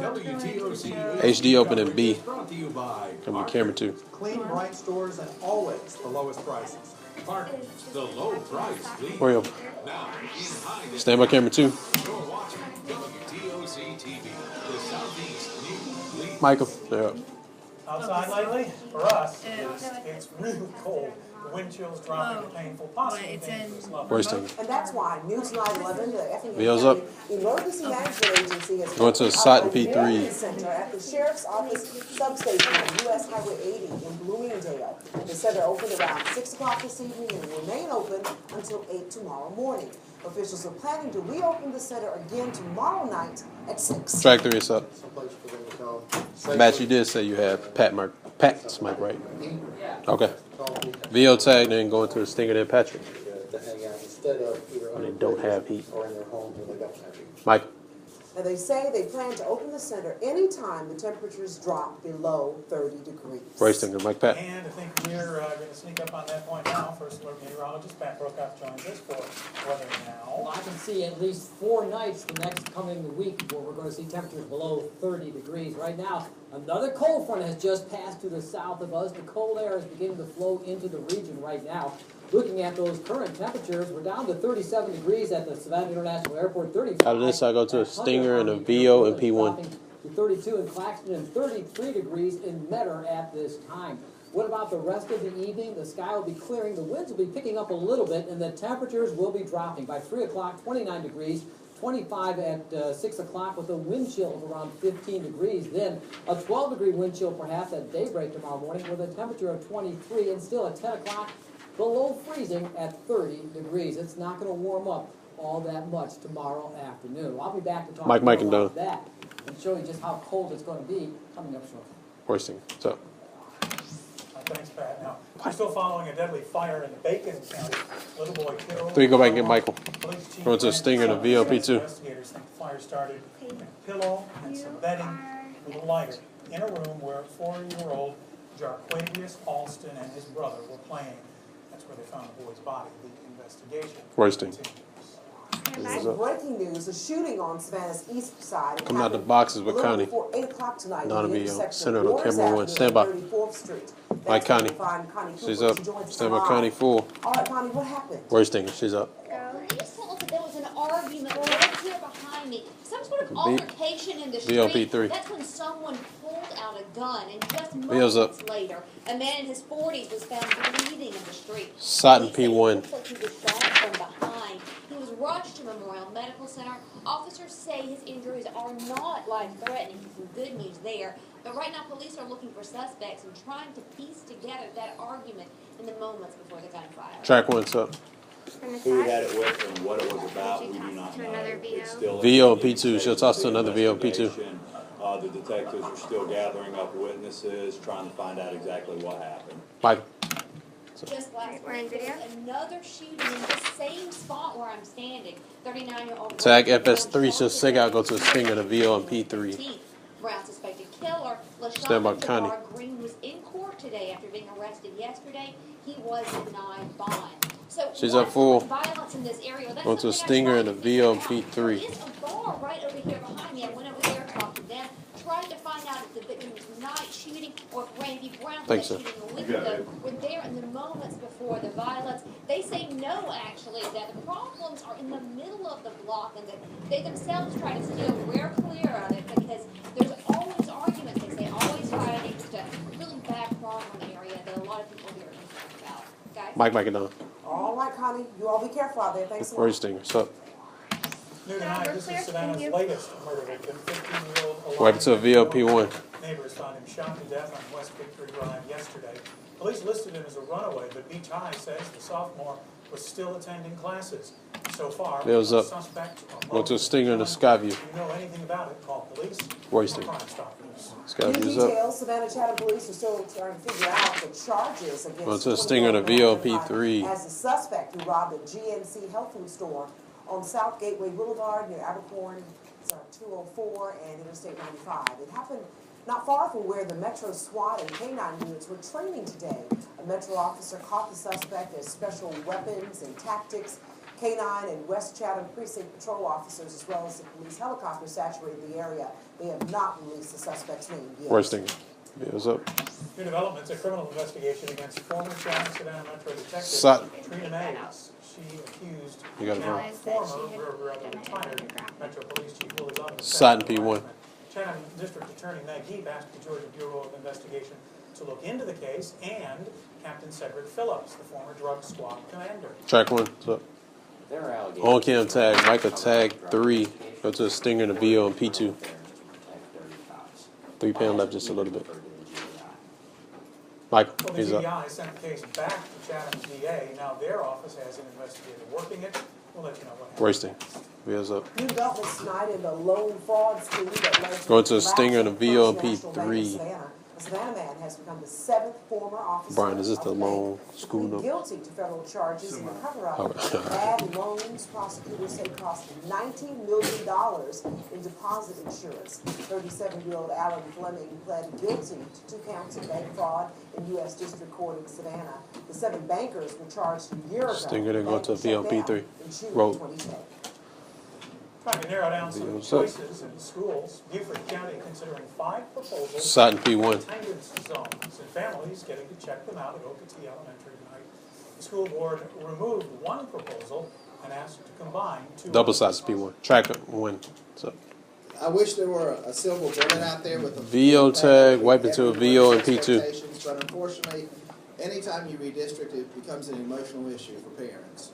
HD opening B. Coming camera 2. Clean, bright stores and always the lowest prices. The low price. Where stand by camera 2. You're watching WTOC TV, the Southeast News. Michael, they're up. Outside lately, for us, it's really cold. The wind chill's dropping to painful, possibly dangerous levels. Where's Tinker? And that's why News 911, the Effingham Video's up. County Emergency Management Agency has Going to the Sutton P3. Marion Center at the Sheriff's Office substation on U.S. Highway 80 in Bloomingdale. The center opened around 6 o'clock this evening and will remain open until 8 tomorrow morning. Officials are planning to reopen the center again tomorrow night at 6. Track 3 is up. Matt, you did say you had Pat's mic, right? Okay. VO tag, then going to the Stinger, then Patrick. They don't have heat. Mike. And they say they plan to open the center anytime the temperatures drop below 30 degrees. Roy Stinger, Mike Pat. And I think we're going to sneak up on that point now. First alert meteorologist Pat Brokoff joins us for weather now. Well, I can see at least 4 nights the next coming week where we're going to see temperatures below 30 degrees. Right now, another cold front has just passed to the south of us. The cold air is beginning to flow into the region right now. Looking at those current temperatures, we're down to 37 degrees at the Savannah International Airport, 35. Out of this, I go to a Stinger and a VO and P1. To 32 in Claxton and 33 degrees in Metter at this time. What about the rest of the evening? The sky will be clearing, the winds will be picking up a little bit, and the temperatures will be dropping. By 3 o'clock, 29 degrees, 25 at 6 o'clock with a wind chill of around 15 degrees. Then a 12-degree wind chill perhaps at daybreak tomorrow morning with a temperature of 23, and still at 10 o'clock, below freezing at 30 degrees. It's not going to warm up all that much tomorrow afternoon. I'll be back to talk more about that and show you just how cold it's going to be coming up shortly. Roy Stinger, what's up? Thanks, Pat. Now, we're still following a deadly fire in Bacon County. Little boy killed. 3, go back and get Michael. Police Going to a Stinger and a VOP2. Investigators think the fire started in a pillow and some bedding with a lighter in a room where 4-year-old Jarquavius Alston and his brother were playing. That's where they found the boy's body. The investigation Roy Stinger. Breaking news, a shooting on Savannah's east side. Coming out the boxes with Connie. Before 8 o'clock tonight. Donna be center on camera 1. Stand by. Mike Connie. She's up. Stand by Connie 4. All right, Connie, what happened? Roy Stinger, she's up. Police told us that there was an argument right here behind me. Some sort of altercation in the street. VLP3. That's when someone pulled out a gun, and just Video's moments later, a man in his 40s was found bleeding in the street. Sutton P1. Looks like he was shot from behind. He was rushed to Memorial Medical Center. Officers say his injuries are not life-threatening. Some good news there. But right now, police are looking for suspects and trying to piece together that argument in the moments before the gunfire. Track 1's up. Who he had it with and what it was about, we do not know. It's still VO and P2. She'll toss to another VO and P2. The detectives are still gathering up witnesses, trying to find out exactly what happened. Michael. Just last week, there was another shooting in the same spot where I'm standing. 39-year-old Tag FS3. She'll sig out, go to a Stinger, the VO and P3. Brown suspected killer, Stand by Connie. LaShawn Green, was in court today after being arrested yesterday. He was denied bond. So she's up full. Violence in this area. Going to a Stinger and a VO and P3. There's a bar right over here behind me. I went over there, talked to them, tried to find out if the victim was not shooting or if Randy Brown was shooting a week ago. We're there in the moments before the violence. They say no, actually, that the problems are in the middle of the block and that they themselves try to steer real clear of it because there's always arguments, they say, always fighting, just a really bad problem area that a lot of people here are concerned about. Guys? Mike it down. All right, Connie, you all be careful out there. Thanks a lot. Roy Stinger, what's up? New tonight, this is Savannah's latest murder victim, 15-year-old Wipe it to a VOP1. Neighbors found him shot to death on West Victory Drive yesterday. Police listed him as a runaway, but Beach High says the sophomore was still attending classes. So far, Bill's up. Suspect Going to a Stinger and a Skyview. If you know anything about it, call police. Roy Stinger. Crime Stoppers. Skyview's up. Details, Savannah Chatham police are still trying to figure out the charges against Going to a Stinger and a VOP3. as the suspect who robbed a GNC health food store on South Gateway Boulevard near Abercorn, 204 and Interstate 95. It happened not far from where the Metro SWAT and K-9 units were training today. A Metro officer caught the suspect as special weapons and tactics. K-9 and West Chatham Precinct patrol officers, as well as the police helicopter, saturated the area. They have not released the suspect's name yet. Royston. Video's up. New developments, a criminal investigation against former Chatham Savannah Metro Detective Sutton. Trina Mays. She accused You got it, now bro. former, rather retired Metro Police Chief Willie Love of Sutton P1. Chatham District Attorney Meg Heap asked the Georgia Bureau of Investigation to look into the case, and Captain Cedric Phillips, the former drug squad commander. Track 1. What's up? There are allegations. On cam tag. Micah tag 3. Go to a stinger and a VO and P2. 3 pan left just a little bit. Michael, Well, the he's up. GBI sent the case back to Chatham's DA. Now their office has an investigator working it. We'll let you know what happens. Royston. Video's up. New developments tonight in the loan fraud scheme that led to Going to a the stinger and a collapse of VO and First National Bank of P3. Savannah. A Savannah man has become the 7th former officer. Brian, is this the of bank loan to school plead number? guilty to federal charges in the cover-up Okay. of bad loans. Prosecutors say cost $19 million in deposit insurance. 37-year-old Alan Fleming pled guilty to 2 counts of bank fraud in U.S. District Court in Savannah. The 7 bankers were charged a year ago. Stinger, then go to The bank was shut VLP3. down in June Roll. 2010. Trying to narrow down some Video's up. choices in schools. Beaufort County considering 5 proposals. Sutton P1. Attendance zones, and families getting to check them out at OPT Elementary tonight. The school board removed 1 proposal and asked to combine 2. Double size P1. Track 1. What's up? I wish there were a silver bullet out there with a VO tag, wipe into a VO and P2. expectations, but unfortunately, anytime you redistrict, it becomes an emotional issue for parents.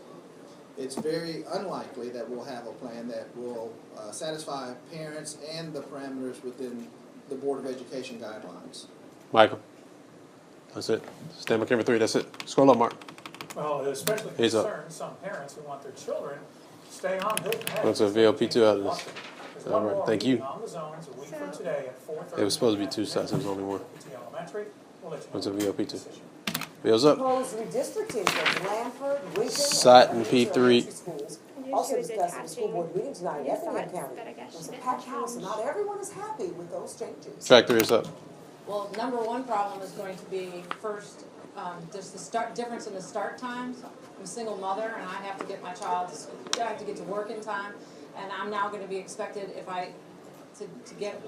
It's very unlikely that we'll have a plan that will satisfy parents and the parameters within the Board of Education guidelines. Michael. That's it. Stand by camera 3. That's it. Scroll up, Mark. Well, it especially He's up. concerns some parents who want their children to stay on Hilton Head. Go to VLP2 out of this. There's All one right, more thank you. meeting on the zones a week from today at 4:30. It was supposed to be 2 sets. It was only 1. OPT Elementary. We'll let you Go to know. VLP2. Video's up. Proposed redistricting for Blandford, Wigan, Sutton, and P3. elementary schools. Also discussed at the school board meeting tonight in Effingham County. It was a packed house, and not everyone is happy with those changes. Track 3 is up. Well, number 1 problem is going to be first, just the difference in the start times. I'm a single mother and I have to get my child to school, I have to get to work in time, and I'm now gonna be expected to get.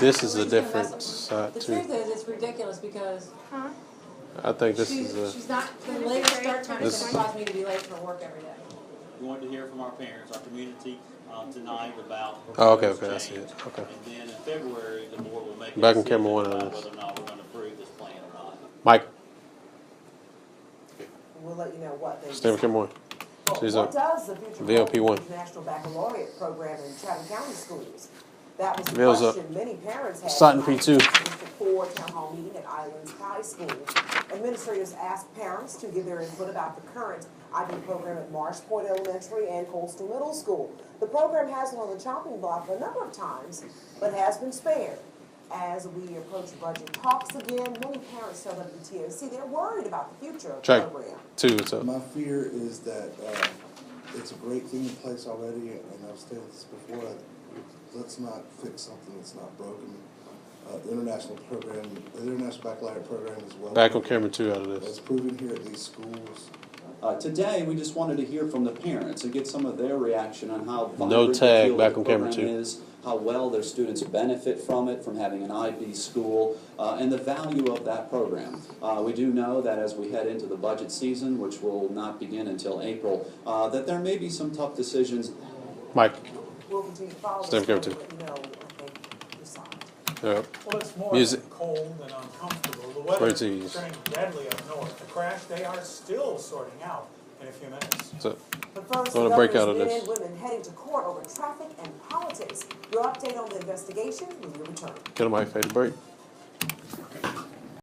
This is a different side The too. truth is, it's ridiculous because I think this is she's not, the later start time is This- gonna cause me to be late for work every day. We wanted to hear from our parents, our community, tonight about. Oh, okay, proposed okay, I see change. it. Okay. And then in February, the board will make a Back on decision camera 1 on about this. whether or not we're gonna approve this plan or not. Mike. We'll let you know what they Stand by camera 1. She's What up. does the future VLP1. hold for the National Baccalaureate program in Chatham County schools? That was the Mills up. question many parents had. Sutton tonight P2. at the District 4 Town Hall meeting at Islands High School. Administrators asked parents to give their input about the current IB program at Marsh Point Elementary and Coastal Middle School. The program has been on the chopping block a number of times, but has been spared. As we approach budget talks again, many parents tell WTOC they're worried about the future of the Track program. 2 is up. My fear is that it's a great thing in place already, and I've stated this before, let's not fix something that's not broken. The international baccalaureate program is well. Back on camera 2 out of It's this. proven here at these schools. Today, we just wanted to hear from the parents and get some of their reaction on how No vibrant they tag, feel back the on camera program 2. is, how well their students benefit from having an IB school, and the value of that program. We do know that as we head into the budget season, which will not begin until April, that there may be some tough decisions. Mike. We'll continue to follow Stand this, up, and too. let you know what they decide. Yeah. Well, it's more Music. than cold and uncomfortable. The Right weather to is use. turning deadly up north. The crash they are still sorting out in a few minutes. So, But first, Gonna the break out governor's of men this. and women heading to court over traffic and politics. Your update on the investigation when you return. get a mic, fade to break.